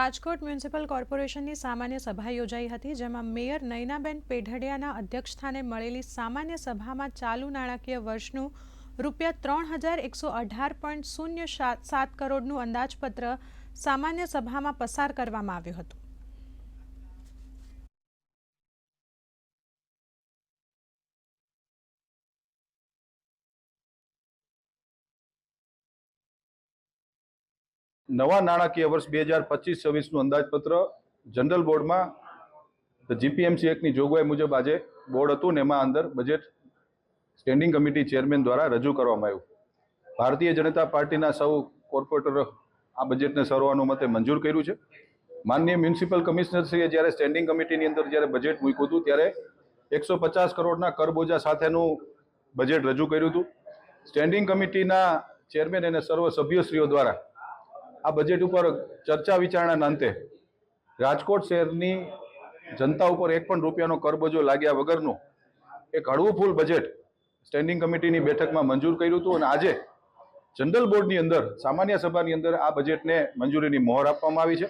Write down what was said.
Rajkot municipal કોર્પોરેશનની સામાન્ય સભા યોજાઈ હતી, જેમાં મેયર નયનાબેન પેઢડિયાના અધ્યક્ષસ્થાને મળેલી સામાન્ય સભામાં ચાલુ નાણાકીય વર્ષનું ₹3,118.07 કરોડનું અંદાજપત્ર સામાન્ય સભામાં પસાર કરવામાં આવ્યું હતું. નવા નાણાકીય વર્ષ 2025-26નું અંદાજપત્ર જનરલ બોર્ડમાં જીપીએમસી એક્ટની જોગવાઈ મુજબ આજે બોર્ડ હતું ને એમાં અંદર બજેટ સ્ટેન્ડિંગ કમિટી ચેરમેન દ્વારા રજૂ કરવામાં આવ્યું. ભારતીય જનતા પાર્ટીના સૌ કોર્પોરેટરો આ બજેટને સર્વાનુમતે મંજૂર કર્યું છે. માનનીય મ્યુનિસિપલ કમિશનરશ્રીએ જ્યારે સ્ટેન્ડિંગ કમિટીની અંદર જ્યારે બજેટ મૂક્યું હતું ત્યારે 150 કરોડના કરબોજા સાથેનું બજેટ રજૂ કર્યું હતું. સ્ટેન્ડિંગ કમિટીના ચેરમેન અને સર્વ સભ્યશ્રીઓ દ્વારા આ બજેટ ઉપર ચર્ચા વિચારણાના અંતે રાજકોટ શહેરની જનતા ઉપર એક પણ રૂપિયાનો કરબોજો લાગ્યા વગરનું એક હળવું ફૂલ બજેટ સ્ટેન્ડિંગ કમિટીની બેઠકમાં મંજૂર કર્યું હતું અને આજે જનરલ બોર્ડની અંદર સામાન્ય સભાની અંદર આ બજેટને મંજૂરીની મહોર આપવામાં આવી છે.